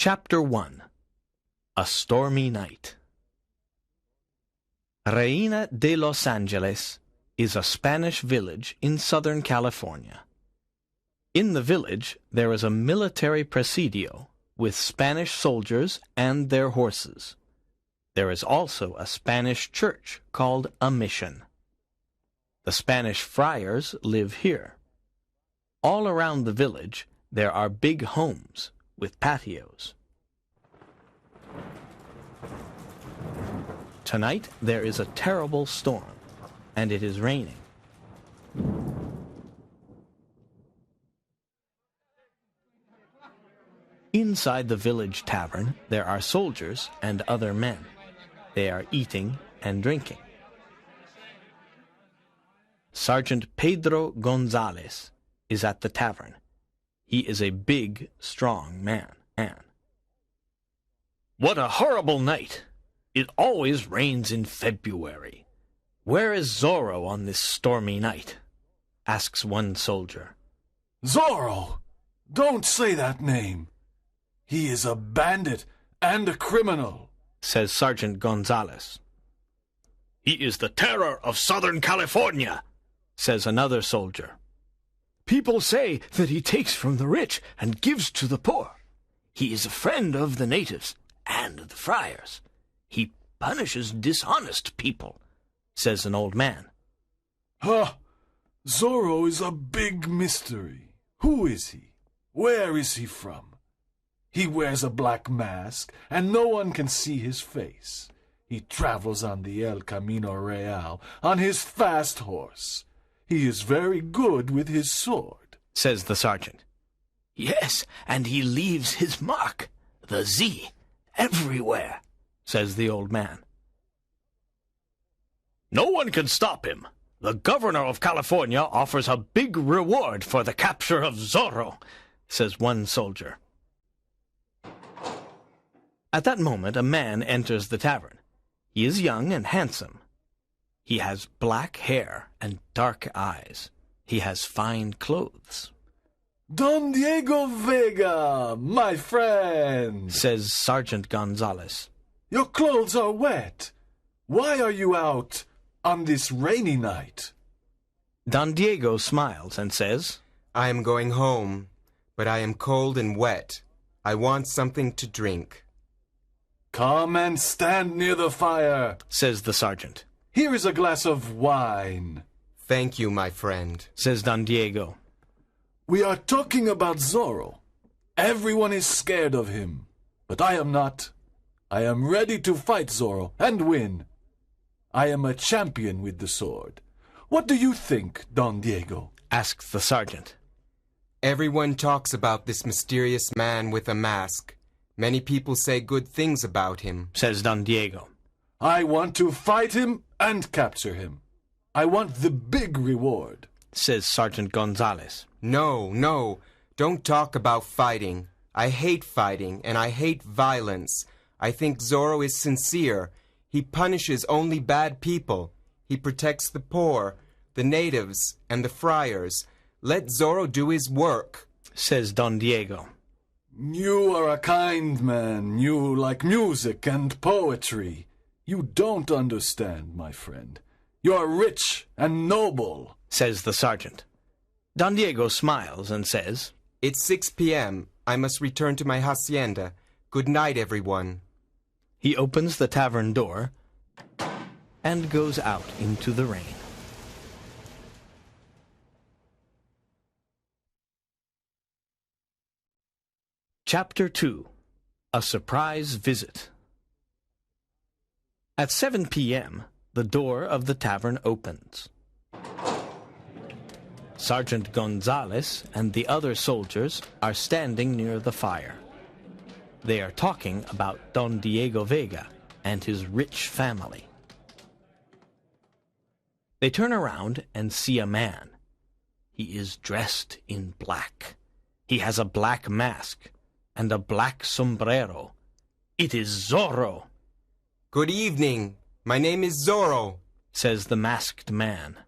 Chapter 1. A Stormy Night. Reina de Los Angeles is a Spanish village in Southern California. In the village there is a military presidio with Spanish soldiers and their horses. There is also a Spanish church called a mission. The Spanish friars live here. All around the village there are big homes with patios. Tonight there is a terrible storm, and it is raining. Inside the village tavern there are soldiers and other men. They are eating and drinking. Sergeant Pedro Gonzales is at the tavern. He is a big, strong man. What a horrible night! It always rains in February. Where is Zorro on this stormy night? Asks one soldier. Zorro! Don't say that name. He is a bandit and a criminal, says Sergeant Gonzales. He is the terror of Southern California, says another soldier. People say that he takes from the rich and gives to the poor. He is a friend of the natives and the friars. He punishes dishonest people, says an old man. Zorro is a big mystery. Who is he? Where is he from? He wears a black mask, and no one can see his face. He travels on the El Camino Real on his fast horse. He is very good with his sword, says the sergeant. Yes, and he leaves his mark, the Z, everywhere, says the old man. No one can stop him. The governor of California offers a big reward for the capture of Zorro, says one soldier. At that moment a man enters the tavern. He is young and handsome. He has black hair and dark eyes. He has fine clothes. Don Diego Vega, my friend, says Sergeant Gonzales. Your clothes are wet. Why are you out on this rainy night? Don Diego smiles and says, I am going home, but I am cold and wet. I want something to drink. Come and stand near the fire, says the sergeant. Here is a glass of wine. Thank you, my friend, says Don Diego. We are talking about Zorro. Everyone is scared of him, but I am not. I am ready to fight Zorro and win. I am a champion with the sword. What do you think, Don Diego? asks the sergeant. Everyone talks about this mysterious man with a mask. Many people say good things about him, says Don Diego. I want to fight him and capture him. I want the big reward, says Sergeant Gonzales. No, don't talk about fighting. I hate fighting and I hate violence. I think Zorro is sincere. He punishes only bad people. He protects the poor, the natives, and the friars. Let Zorro do his work, says Don Diego. You are a kind man. You like music and poetry. You don't understand, my friend. You are rich and noble, says the sergeant. Don Diego smiles and says, It's 6 p.m. I must return to my hacienda. Good night, everyone. He opens the tavern door and goes out into the rain. Chapter 2. A Surprise Visit. At 7 p.m., the door of the tavern opens. Sergeant Gonzales and the other soldiers are standing near the fire. They are talking about Don Diego Vega and his rich family. They turn around and see a man. He is dressed in black. He has a black mask and a black sombrero. It is Zorro. Good evening. My name is Zorro, says the masked man.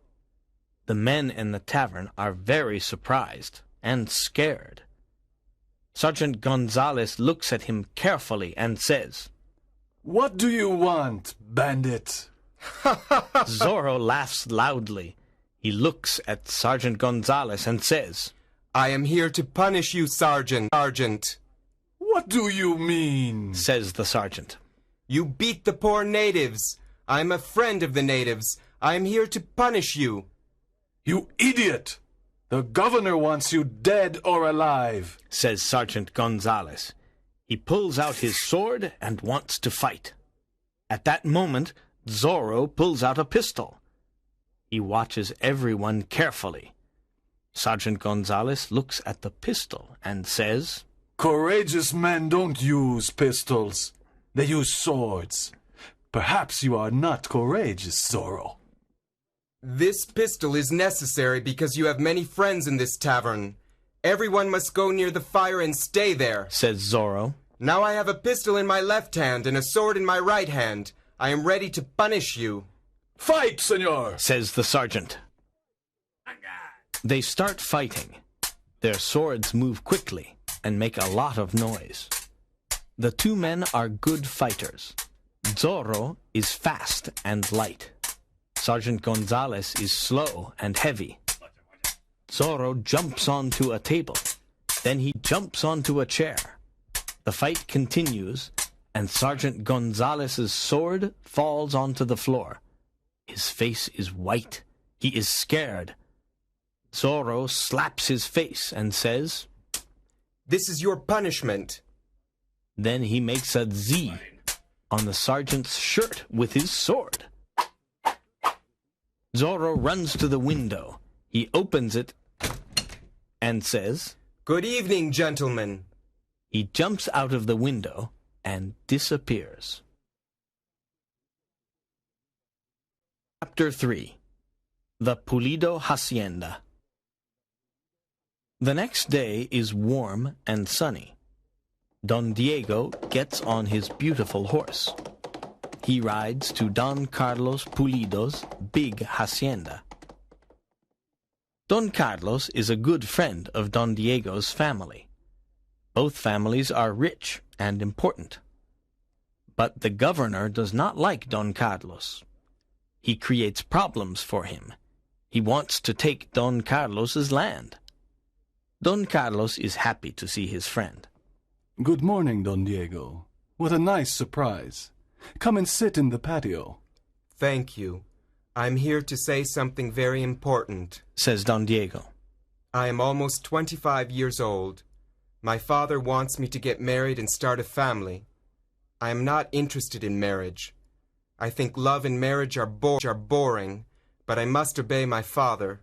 The men in the tavern are very surprised and scared. Sergeant Gonzales looks at him carefully and says, "What do you want, bandit?" Zorro laughs loudly. He looks at Sergeant Gonzales and says, I am here to punish you, Sergeant. "What do you mean?" says the sergeant. You beat the poor natives. I am a friend of the natives. I am here to punish you. "You idiot! The governor wants you dead or alive," says Sergeant Gonzales. He pulls out his sword and wants to fight. At that moment, Zorro pulls out a pistol. He watches everyone carefully. Sergeant Gonzales looks at the pistol and says, "Courageous men don't use pistols. They use swords. Perhaps you are not courageous, Zorro." This pistol is necessary because you have many friends in this tavern. Everyone must go near the fire and stay there, says Zorro. Now I have a pistol in my left hand and a sword in my right hand. I am ready to punish you. "Fight, senor," says the sergeant. They start fighting. Their swords move quickly and make a lot of noise. The two men are good fighters. Zorro is fast and light. Sergeant Gonzales is slow and heavy. Zorro jumps onto a table. Then he jumps onto a chair. The fight continues, and Sergeant Gonzales's sword falls onto the floor. His face is white. He is scared. Zorro slaps his face and says, This is your punishment. Then he makes a Z on the sergeant's shirt with his sword. Zorro runs to the window. He opens it and says, Good evening, gentlemen. He jumps out of the window and disappears. Chapter 3. The Pulido Hacienda. The next day is warm and sunny. Don Diego gets on his beautiful horse. He rides to Don Carlos Pulido's big hacienda. Don Carlos is a good friend of Don Diego's family. Both families are rich and important. But the governor does not like Don Carlos. He creates problems for him. He wants to take Don Carlos's land. Don Carlos is happy to see his friend. "Good morning, Don Diego. What a nice surprise. Come and sit in the patio." Thank you. I'm here to say something very important, says Don Diego. I am almost 25 years old. My father wants me to get married and start a family. I am not interested in marriage. I think love and marriage are boring, but I must obey my father.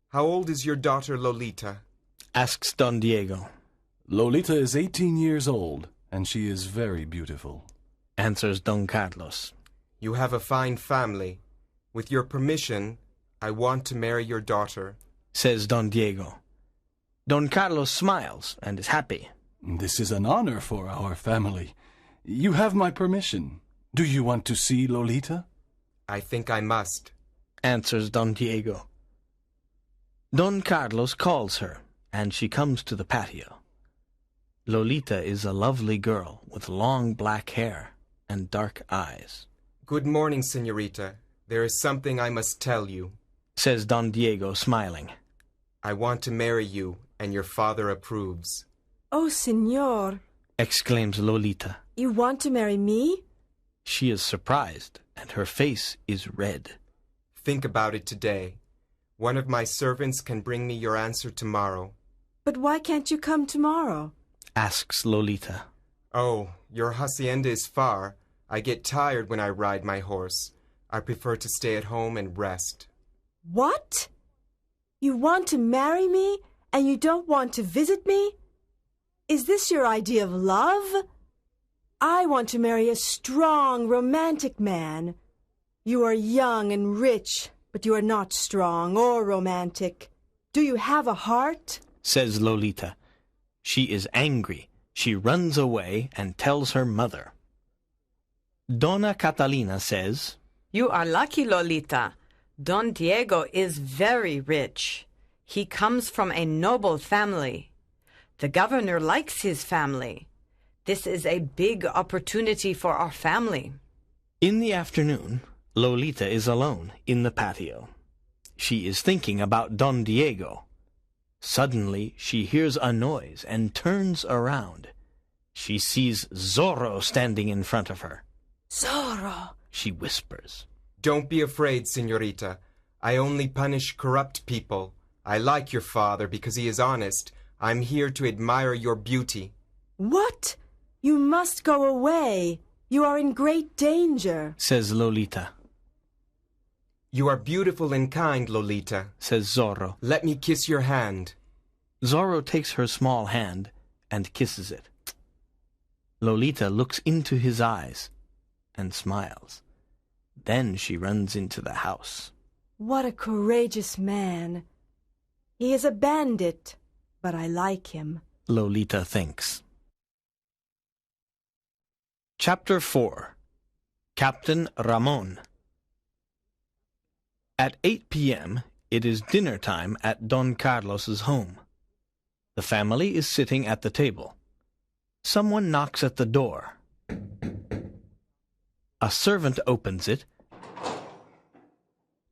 How old is your daughter Lolita? Asks Don Diego. "Lolita is 18 years old, and she is very beautiful," answers Don Carlos. You have a fine family. With your permission, I want to marry your daughter, says Don Diego. Don Carlos smiles and is happy. "This is an honor for our family. You have my permission. Do you want to see Lolita?" I think I must, answers Don Diego. Don Carlos calls her, and she comes to the patio. Lolita is a lovely girl with long black hair and dark eyes. Good morning, señorita. There is something I must tell you, says Don Diego, smiling. I want to marry you, and your father approves. Oh, señor, exclaims Lolita. You want to marry me? She is surprised, and her face is red. Think about it today. One of my servants can bring me your answer tomorrow. But why can't you come tomorrow? Asks Lolita. Oh, your hacienda is far. I get tired when I ride my horse. I prefer to stay at home and rest. What? You want to marry me, and you don't want to visit me? Is this your idea of love? I want to marry a strong, romantic man. You are young and rich, but you are not strong or romantic. Do you have a heart? Says Lolita. She is angry. She runs away and tells her mother. Donna Catalina says, You are lucky, Lolita. Don Diego is very rich. He comes from a noble family. The governor likes his family. This is a big opportunity for our family. In the afternoon, Lolita is alone in the patio. She is thinking about Don Diego. Suddenly, she hears a noise and turns around. She sees Zorro standing in front of her. Zorro! She whispers. Don't be afraid, señorita. I only punish corrupt people. I like your father because he is honest. I'm here to admire your beauty. What? You must go away. You are in great danger, Says Lolita. You are beautiful and kind, Lolita. Says Zorro. Let me kiss your hand. Zorro takes her small hand and kisses it. Lolita looks into his eyes and smiles. Then she runs into the house. What a courageous man. He is a bandit, but I like him. Lolita thinks. Chapter 4. Captain Ramon. At 8 p.m., it is dinner time at Don Carlos's home. The family is sitting at the table. Someone knocks at the door. A servant opens it,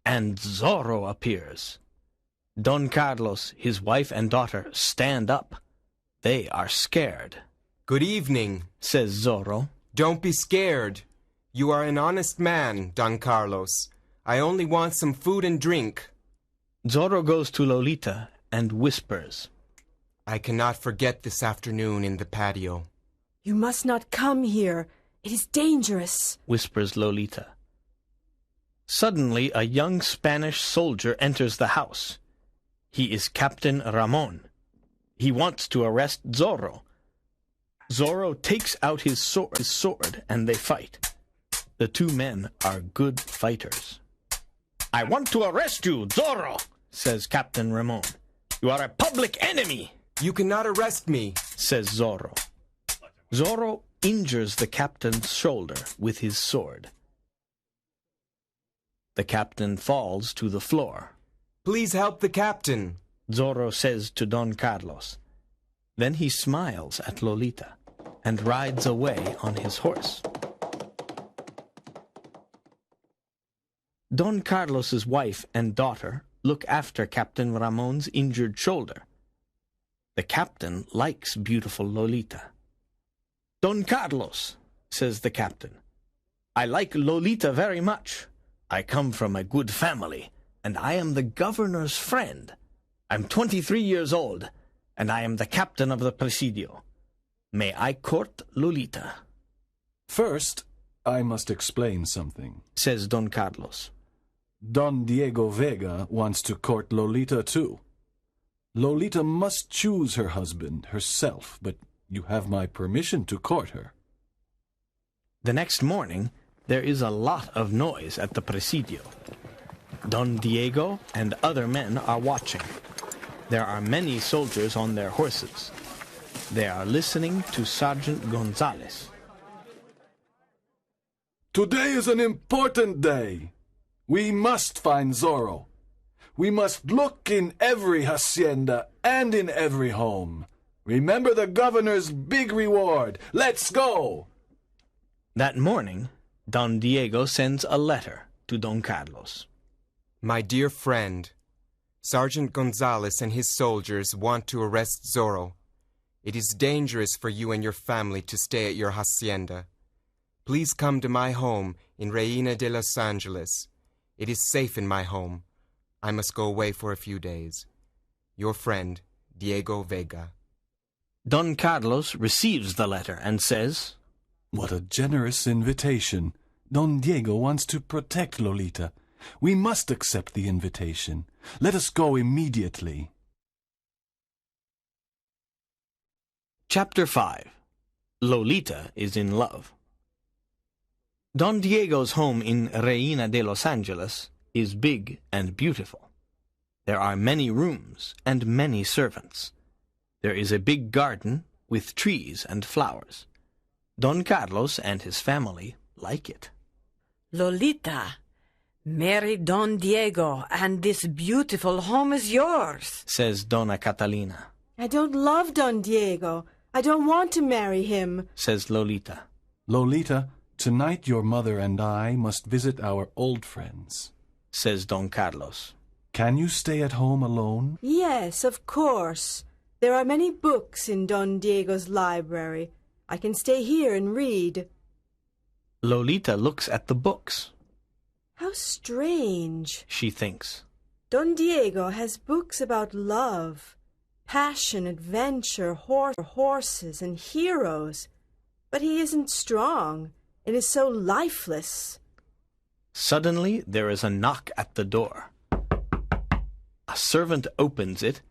and Zorro appears. Don Carlos, his wife and daughter stand up. They are scared. Good evening, Says Zorro. Don't be scared. You are an honest man, Don Carlos. I only want some food and drink. Zorro goes to Lolita and whispers. I cannot forget this afternoon in the patio. You must not come here. It is dangerous, Whispers Lolita. Suddenly, a young Spanish soldier enters the house. He is Captain Ramon. He wants to arrest Zorro. Zorro takes out his sword and they fight. The two men are good fighters. I want to arrest you, Zorro, says Captain Ramon. You are a public enemy, You cannot arrest me. says Zorro. Zorro injures the captain's shoulder with his sword. The captain falls to the floor. Please help the captain. Zorro says to Don Carlos. Then he smiles at Lolita and rides away on his horse. Don Carlos's wife and daughter look after Captain Ramon's injured shoulder. The captain likes beautiful Lolita. Don Carlos, says the captain, I like Lolita very much. I come from a good family, and I am the governor's friend. I'm 23 years old, and I am the captain of the Presidio. May I court Lolita? First, I must explain something. Says Don Carlos. Don Diego Vega wants to court Lolita too. Lolita must choose her husband herself, but you have my permission to court her. The next morning, there is a lot of noise at the Presidio. Don Diego and other men are watching. There are many soldiers on their horses. They are listening to Sergeant Gonzales. Today is an important day. We must find Zorro. We must look in every hacienda and in every home. Remember the governor's big reward. Let's go! That morning, Don Diego sends a letter to Don Carlos. My dear friend, Sergeant Gonzales and his soldiers want to arrest Zorro. It is dangerous for you and your family to stay at your hacienda. Please come to my home in Reina de Los Angeles. It is safe in my home. I must go away for a few days. Your friend, Diego Vega. Don Carlos receives the letter and says, What a generous invitation. Don Diego wants to protect Lolita. We must accept the invitation. Let us go immediately. Chapter 5. Lolita is in love. Don Diego's home in Reina de Los Angeles is big and beautiful. There are many rooms and many servants. There is a big garden with trees and flowers. Don Carlos and his family like it. Lolita, Marry Don Diego, and this beautiful home is yours, says Donna Catalina, I don't love Don Diego. I don't want to marry him, says Lolita. Lolita, tonight your mother and I must visit our old friends, says Don Carlos. Can you stay at home alone? Yes, of course. There are many books in Don Diego's library. I can stay here and read. Lolita looks at the books. How strange, she thinks. Don Diego has books about love, passion, adventure, horses, and heroes. But he isn't strong and is so lifeless. Suddenly there is a knock at the door. A servant opens it,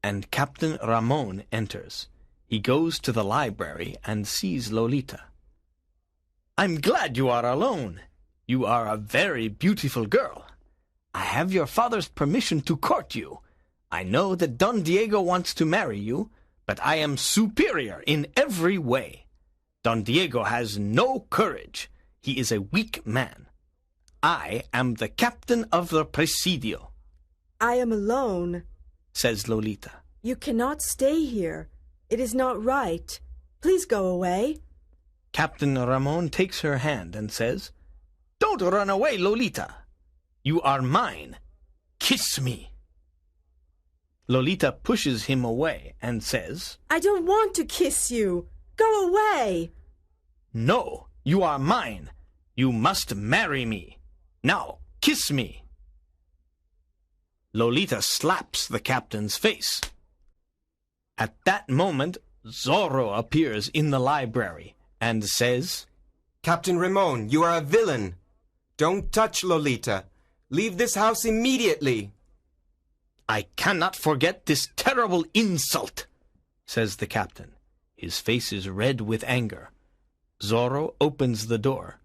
and Captain Ramon enters. He goes to the library and sees Lolita. I'm glad you are alone. You are a very beautiful girl. I have your father's permission to court you. I know that Don Diego wants to marry you, but I am superior in every way. Don Diego has no courage. He is a weak man. I am the captain of the Presidio. I am alone, says Lolita. You cannot stay here. It is not right. Please go away. Captain Ramon takes her hand and says, Don't run away, Lolita. You are mine. Kiss me. Lolita pushes him away and says, I don't want to kiss you. Go away. No, you are mine. You must marry me. Now, kiss me. Lolita slaps the captain's face. At that moment, Zorro appears in the library and says, Captain Ramon, you are a villain. Don't touch Lolita. Leave this house immediately. I cannot forget this terrible insult, says the captain. His face is red with anger. Zorro opens the door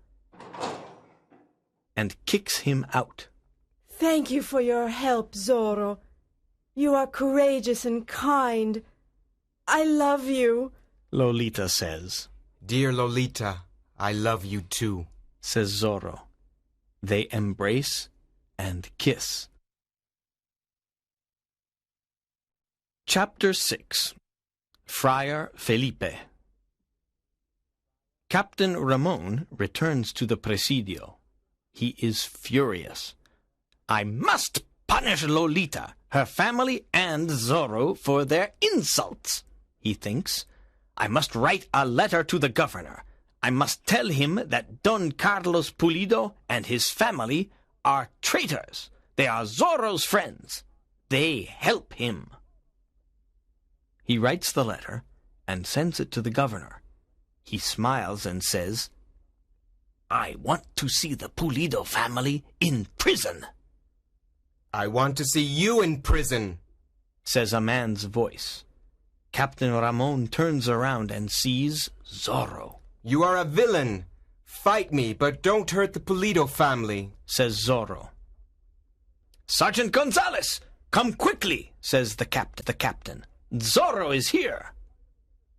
and kicks him out. Thank you for your help, Zorro. You are courageous and kind. I love you, Lolita says. Dear Lolita, I love you too, says Zorro. They embrace and kiss. Chapter 6. Friar Felipe. Captain Ramon returns to the Presidio. He is furious. I must punish Lolita, her family, and Zorro for their insults, he thinks. I must write a letter to the governor. I must tell him that Don Carlos Pulido and his family are traitors. They are Zorro's friends. They help him. He writes the letter and sends it to the governor. He smiles and says, I want to see the Pulido family in prison. I want to see you in prison, says a man's voice. Captain Ramon turns around and sees Zorro. You are a villain. Fight me, but don't hurt the Pulido family, says Zorro. Sergeant Gonzales, come quickly, says the captain. Zorro is here.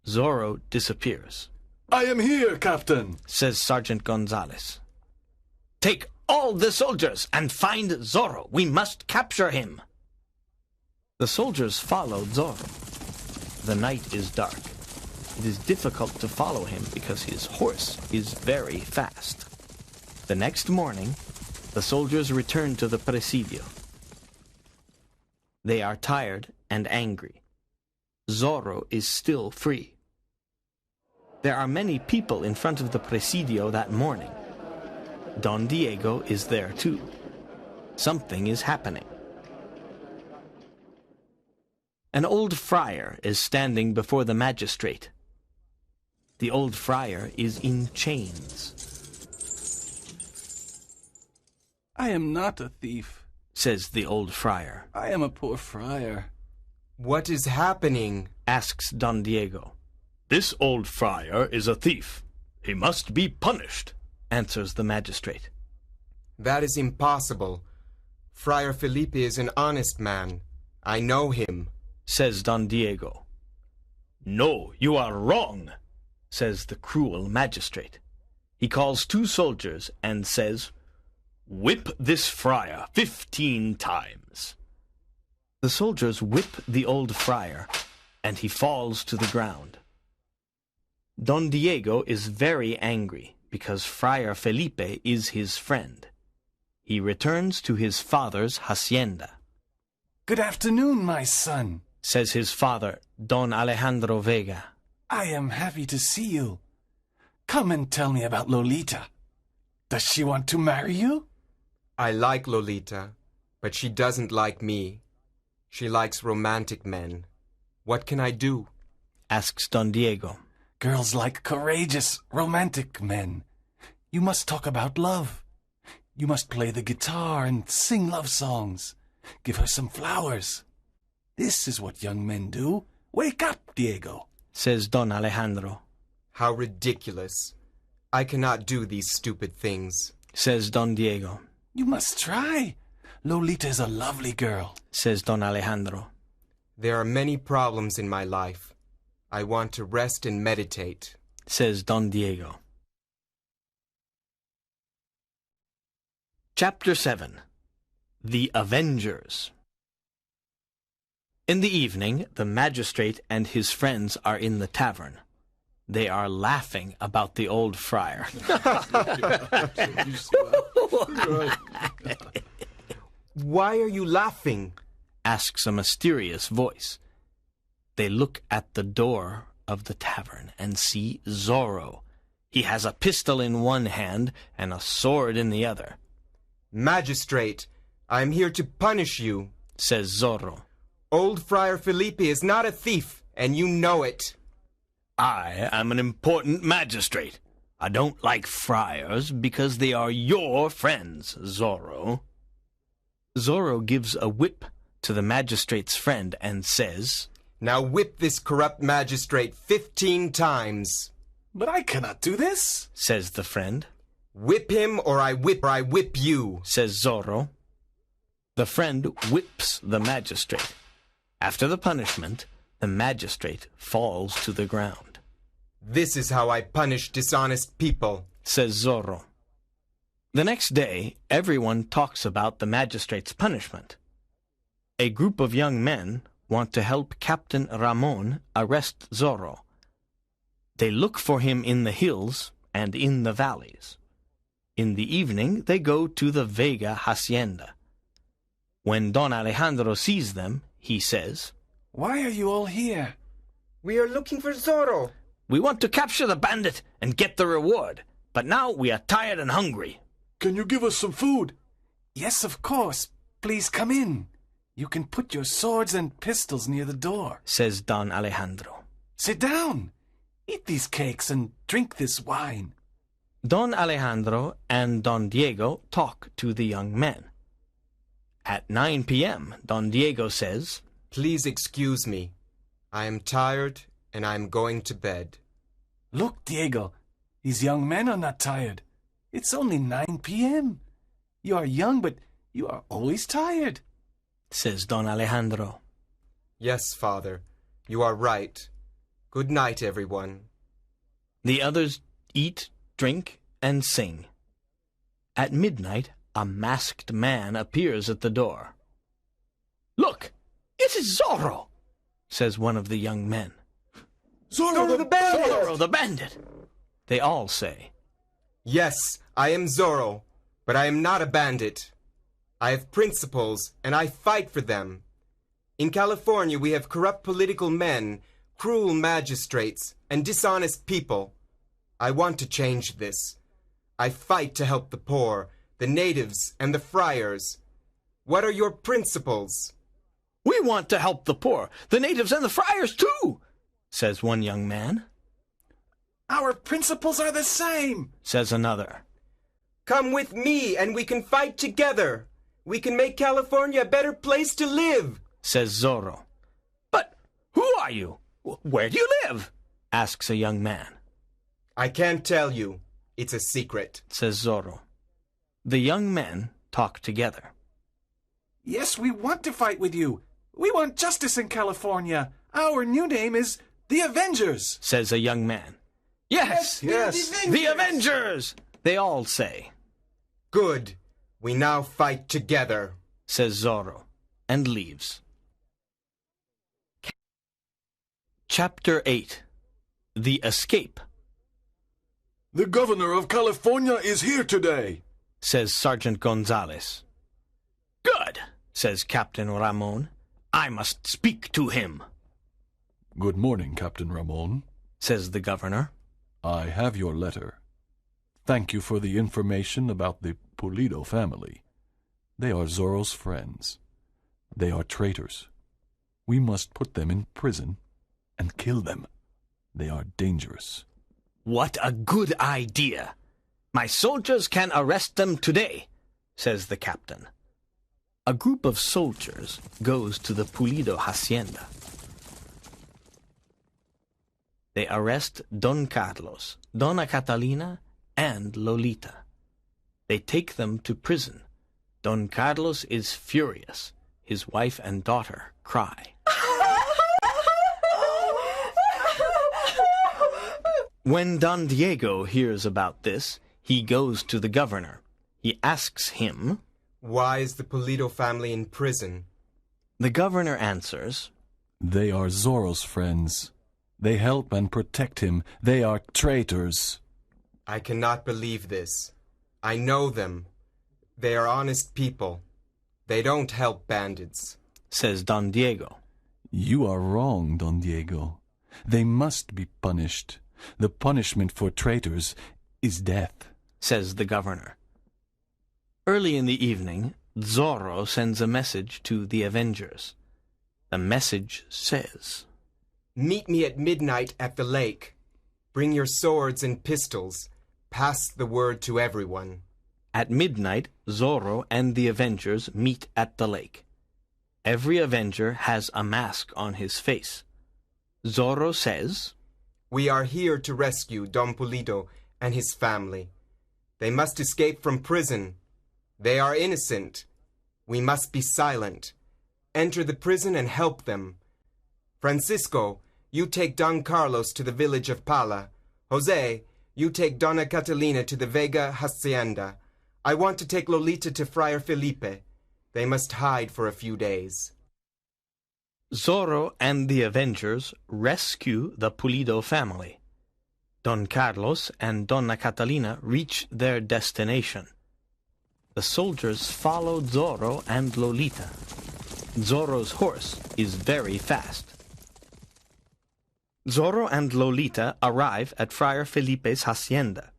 Zorro disappears. I am here, Captain, says Sergeant Gonzales. Take all the soldiers and find Zorro. We must capture him. The soldiers follow Zorro. The night is dark. It is difficult to follow him because his horse is very fast. The next morning, the soldiers return to the Presidio. They are tired and angry. Zorro is still free. There are many people in front of the Presidio that morning. Don Diego is there too. Something is happening. An old friar is standing before the magistrate. The old friar is in chains. I am not a thief, says the old friar. I am a poor friar. What is happening? Asks Don Diego. This old friar is a thief. He must be punished, answers the magistrate. That is impossible. Friar Felipe is an honest man. I know him, says Don Diego. No, you are wrong, says the cruel magistrate. He calls two soldiers and says, Whip this friar 15 times. The soldiers whip the old friar, and he falls to the ground. Don Diego is very angry because Friar Felipe is his friend. He returns to his father's hacienda. Good afternoon, my son, says his father, Don Alejandro Vega. I am happy to see you. Come and tell me about Lolita. Does she want to marry you? I like Lolita, but she doesn't like me. She likes romantic men. What can I do? Asks Don Diego. Girls like courageous, romantic men. You must talk about love. You must play the guitar and sing love songs. Give her some flowers. This is what young men do. Wake up, Diego, says Don Alejandro. How ridiculous. I cannot do these stupid things, says Don Diego. You must try. Lolita is a lovely girl, says Don Alejandro. There are many problems in my life. I want to rest and meditate, says Don Diego. Chapter 7. The Avengers. In the evening, the magistrate and his friends are in the tavern. They are laughing about the old friar. Why are you laughing? Asks a mysterious voice. They look at the door of the tavern and see Zorro. He has a pistol in one hand and a sword in the other. Magistrate, I am here to punish you, says Zorro. Old Friar Felipe is not a thief, and you know it. I am an important magistrate. I don't like friars because they are your friends, Zorro. Zorro gives a whip to the magistrate's friend and says, Now whip this corrupt magistrate 15 times. But I cannot do this, says the friend. Whip him or I whip you, says Zorro. The friend whips the magistrate. After the punishment, the magistrate falls to the ground. This is how I punish dishonest people, says Zorro. The next day, everyone talks about the magistrate's punishment. A group of young men want to help Captain Ramon arrest Zorro. They look for him in the hills and in the valleys. In the evening, they go to the Vega hacienda. When Don Alejandro sees them, he says, Why are you all here? We are looking for Zorro. We want to capture the bandit and get the reward, but now we are tired and hungry. Can you give us some food? Yes, of course. Please come in. You can put your swords and pistols near the door, says Don Alejandro. Sit down. Eat these cakes and drink this wine. Don Alejandro and Don Diego talk to the young men. At 9 p.m., Don Diego says, Please excuse me. I am tired and I am going to bed. Look, Diego, these young men are not tired. It's only 9 p.m. You are young, but you are always tired, says Don Alejandro. Yes, Father, you are right. Good night, everyone. The others eat, drink, and sing. At midnight, a masked man appears at the door. Look, it is Zorro, says one of the young men. Zorro the bandit! Zorro the bandit! They all say, Yes, I am Zorro, but I am not a bandit. I have principles, and I fight for them. In California, we have corrupt political men, cruel magistrates, and dishonest people. I want to change this. I fight to help the poor, the natives, and the friars. What are your principles? We want to help the poor, the natives, and the friars, too, says one young man. Our principles are the same, says another. Come with me, and we can fight together. We can make California a better place to live, says Zorro. But who are you? Where do you live? Asks a young man. I can't tell you. It's a secret, says Zorro. The young men talk together. Yes, we want to fight with you. We want justice in California. Our new name is the Avengers, says a young man. Yes, yes, the Avengers! They all say. Good. We now fight together, says Zorro, and leaves. Chapter 8. The Escape, The governor of California is here today. says Sergeant Gonzales. Good, says Captain Ramon. I must speak to him, Good morning, Captain Ramon. says the governor. I have your letter. Thank you for the information about the Pulido family. They are Zorro's friends. They are traitors. We must put them in prison and kill them. They are dangerous. What a good idea! My soldiers can arrest them today, says the captain. A group of soldiers goes to the Pulido hacienda. They arrest Don Carlos, Donna Catalina, and Lolita. They take them to prison. Don Carlos is furious. His wife and daughter cry. When Don Diego hears about this, he goes to the governor. He asks him, Why is the Pulido family in prison? The governor answers, They are Zorro's friends. They help and protect him. They are traitors. I cannot believe this. I know them. They are honest people. They don't help bandits, says Don Diego. You are wrong, Don Diego. They must be punished. The punishment for traitors is death, says the governor. Early in the evening, Zorro sends a message to the Avengers. The message says, Meet me at midnight at the lake. Bring your swords and pistols. Pass the word to everyone. At midnight, Zorro and the Avengers meet at the lake. Every Avenger has a mask on his face. Zorro says, We are here to rescue Don Pulido and his family. They must escape from prison. They are innocent. We must be silent. Enter the prison and help them. Francisco, you take Don Carlos to the village of Pala. Jose, you take Donna Catalina to the Vega hacienda. I want to take Lolita to Friar Felipe. They must hide for a few days. Zorro and the Avengers rescue the Pulido family. Don Carlos and Donna Catalina reach their destination. The soldiers follow Zorro and Lolita. Zorro's horse is very fast. Zorro and Lolita arrive at Friar Felipe's hacienda.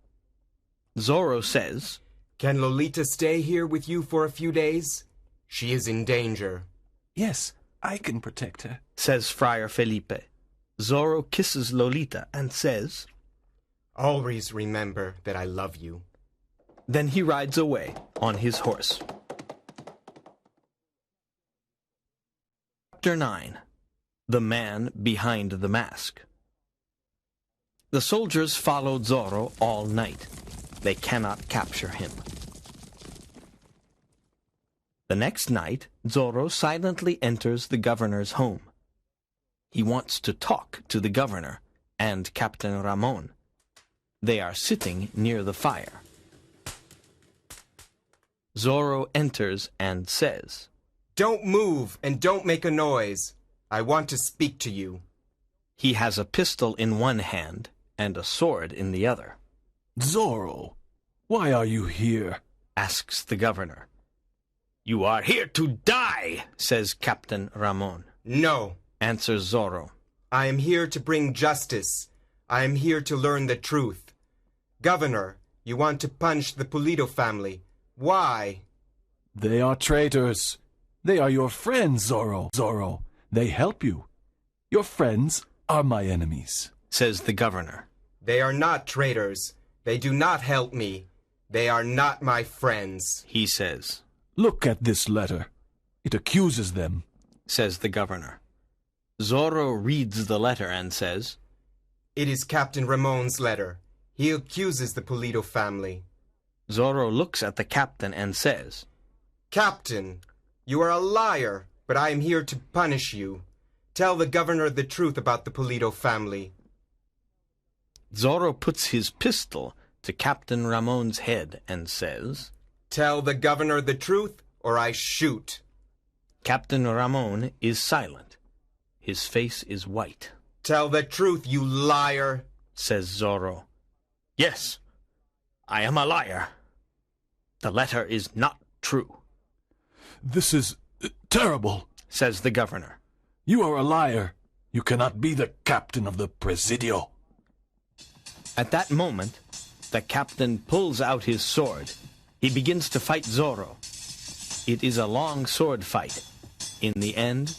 Zorro says, Can Lolita stay here with you for a few days? She is in danger. Yes, I can protect her, says Friar Felipe. Zorro kisses Lolita and says, Always remember that I love you. Then he rides away on his horse. Chapter 9. The Man Behind the Mask. The soldiers followed Zorro all night. They cannot capture him. The next night, Zorro silently enters the governor's home. He wants to talk to the governor and Captain Ramon. They are sitting near the fire. Zorro enters and says, Don't move and don't make a noise. I want to speak to you. He has a pistol in one hand and a sword in the other. Zorro, why are you here? Asks the governor. You are here to die, says Captain Ramon. No, Answers Zorro. I am here to bring justice. I am here to learn the truth. Governor, you want to punish the Pulido family. Why? They are traitors. They are your friends, Zorro. Zorro, they help you. Your friends are my enemies, Says the governor. They are not traitors. They do not help me. They are not my friends. He says. Look at this letter. It accuses them. Says the governor. Zorro reads the letter and says, It is Captain Ramon's letter. He accuses the Pulido family. Zorro looks at the captain and says, Captain, you are a liar, but I am here to punish you. Tell the governor the truth about the Pulido family. Zorro puts his pistol to Captain Ramon's head and says, Tell the governor the truth, or I shoot. Captain Ramon is silent. His face is white. Tell the truth, you liar, says Zorro. Yes, I am a liar. The letter is not true, This is terrible. says the governor. You are a liar. You cannot be the captain of the Presidio. At that moment, the captain pulls out his sword. He begins to fight Zorro. It is a long sword fight. In the end,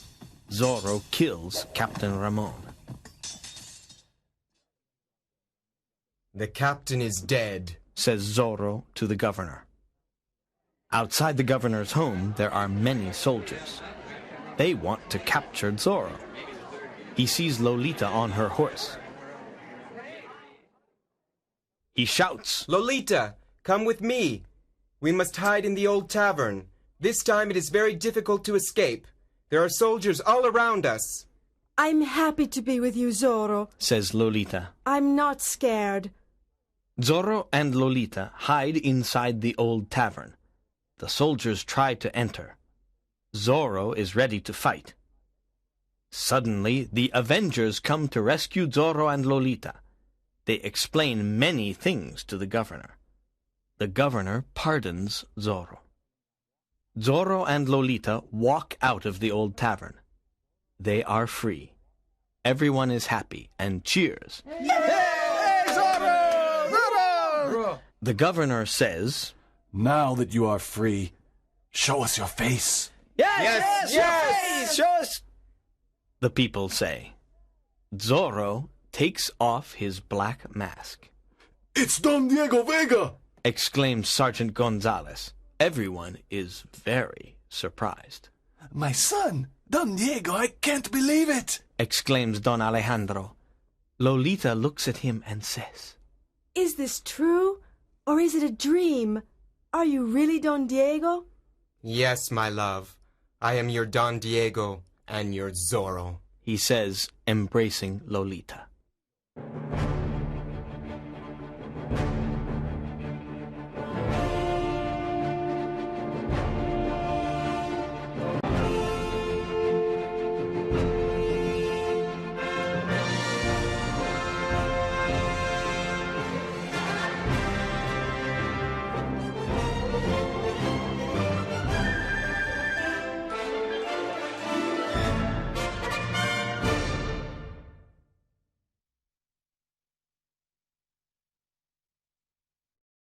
Zorro kills Captain Ramon. The captain is dead, says Zorro to the governor. Outside the governor's home, there are many soldiers. They want to capture Zorro. He sees Lolita on her horse. He shouts, Lolita, come with me. We must hide in the old tavern. This time it is very difficult to escape. There are soldiers all around us. I'm happy to be with you, Zorro. says Lolita. I'm not scared. Zorro and Lolita hide inside the old tavern. The soldiers try to enter. Zorro is ready to fight. Suddenly, the Avengers come to rescue Zorro and Lolita. They explain many things to the governor. The governor pardons Zorro. Zorro and Lolita walk out of the old tavern. They are free. Everyone is happy and cheers. The governor says, Now that you are free, show us your face. Yes! Show us! The people say. Zorro takes off his black mask. It's Don Diego Vega! Exclaims Sergeant Gonzales. Everyone is very surprised. My son, Don Diego, I can't believe it! Exclaims Don Alejandro. Lolita looks at him and says, Is this true, or is it a dream? Are you really Don Diego? Yes, my love. I am your Don Diego and your Zorro. he says, embracing Lolita.